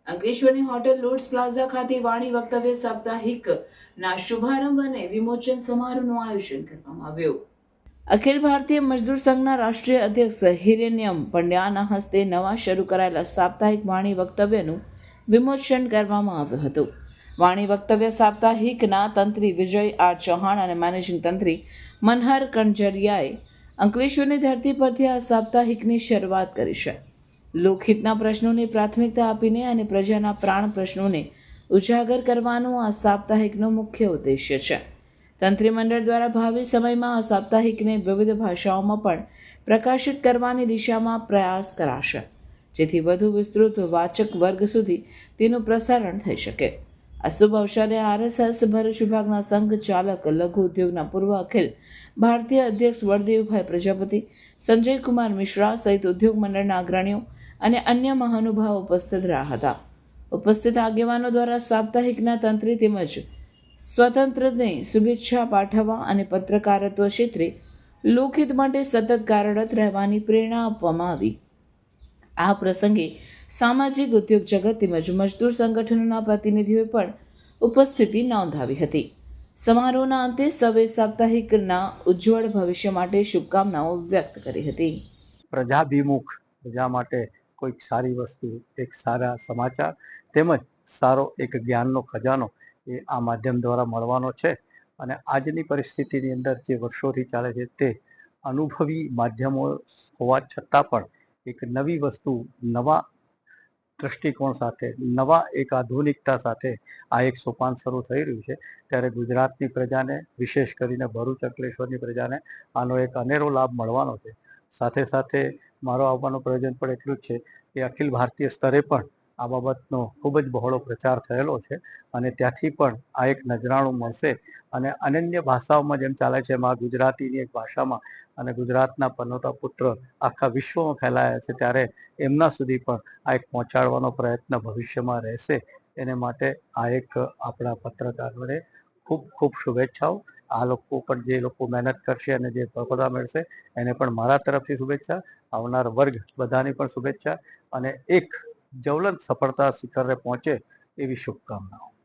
અંકલેશ્વરની hotel lords plaza ખાતે વાણી વક્તવ્ય સાપ્તાહિકના શુભારંભ અને વિમોચન સમારોહનું આયોજન કરવામાં આવ્યું. અખિલ ભારતીય મજદૂર સંઘના રાષ્ટ્રીય અધ્યક્ષ હિરેન્યમ પંડ્યાના હસ્તે નવા શરૂ કરાયેલા સાપ્તાહિક વાણી વક્તવ્યનું વિમોચન કરવામાં આવ્યું હતું. વાણી વક્તવ્ય સાપ્તાહિકના તંત્રી વિજય આર ચૌહાણ અને મેનેજિંગ તંત્રી મનહર કણજરિયાએ અંકલેશ્વરની ધરતી પરથી આ સાપ્તાહિકની શરૂઆત કરી છે. લોકહિતના પ્રશ્નોને પ્રાથમિકતા આપીને અને પ્રજાના પ્રાણ પ્રશ્નોને ઉજાગર કરવાનો આ સાપ્તાહિકનો મુખ્ય ઉદ્દેશ્ય છે. તંત્રીમંડળ દ્વારા ભાવિ સમયમાં આ સાપ્તાહિકને વિવિધ ભાષાઓમાં પણ પ્રકાશિત કરવાની દિશામાં પ્રયાસ કરાશે, જેથી વધુ વિસ્તૃત વાચક વર્ગ સુધી તેનું પ્રસારણ થઈ શકે. આ શુભ અવસરે આરએસએસ ભરૂચ વિભાગના સંઘ ચાલક લઘુ ઉદ્યોગના પૂર્વ અખિલ ભારતીય અધ્યક્ષ વરદેવભાઈ પ્રજાપતિ, સંજયકુમાર મિશ્રા સહિત ઉદ્યોગ મંડળના અગ્રણીઓ અને અન્ય મહાનુભાવો ઉપસ્થિત રહ્યા હતા. ઉપસ્થિત આગેવાનો દ્વારા સાપ્તાહિકના તંત્રી તેમજ સ્વતંત્રને શુભેચ્છા પાઠવવા અને પત્રકારત્વ ક્ષેત્રે લોકહિત માટે સતત કાર્યરત રહેવાની પ્રેરણા આપવામાં આવી. આ પ્રસંગે સામાજિક ઉદ્યોગ જગત તેમજ મજદૂર સંગઠનોના પ્રતિનિધિઓએ પણ ઉપસ્થિતિ નોંધાવી હતી. સમારોહના અંતે સૌએ સાપ્તાહિકના ઉજ્જવળ ભવિષ્ય માટે શુભકામનાઓ વ્યક્ત કરી હતી. પ્રજાભિમુખ, પ્રજા માટે કોઈક સારી વસ્તુ, એક સારા સમાચાર તેમજ સારો એક જ્ઞાનનો ખજાનો એ આ માધ્યમ દ્વારા મળવાનો છે. અને આજની પરિસ્થિતિની અંદર જે વર્ષોથી ચાલે છે તે અનુભવી માધ્યમો હોવા છતાં પણ એક નવી વસ્તુ, નવા દૃષ્ટિકોણ સાથે, નવા એક આધુનિકતા સાથે આ એક સોપાન શરૂ થઈ રહ્યું છે. ત્યારે ગુજરાતની પ્રજાને, વિશેષ કરીને ભરૂચ અંકલેશ્વરની પ્રજાને આનો એક અનેરો લાભ મળવાનો છે. સાથે સાથે મારો આવવાનું પ્રયોજન પણ એટલું જ છે કે અખિલ ભારતીય સ્તરે પણ આ બાબતનો ખૂબ જ બહોળો પ્રચાર થયેલો છે અને ત્યાંથી પણ આ એક નજરાણું મળશે. અને અનન્ય ભાષાઓમાં જેમ ચાલે છે એમ આ ગુજરાતીની એક ભાષામાં અને ગુજરાતના પનોતા પુત્ર આખા વિશ્વમાં ફેલાયા છે, ત્યારે એમના સુધી પણ આ એક પહોંચાડવાનો પ્રયત્ન ભવિષ્યમાં રહેશે. એને માટે આ એક આપણા પત્રકારોને ખૂબ ખૂબ શુભેચ્છાઓ. આ લોકો પણ જે લોકો મહેનત કરશે અને જે સફળતા મેળવશે એને પણ મારા તરફથી શુભેચ્છા. આવનાર વર્ગ બધાની પણ શુભેચ્છા અને એક જ્વલંત સફળતા શિખરે પહોંચે એવી શુભકામનાઓ.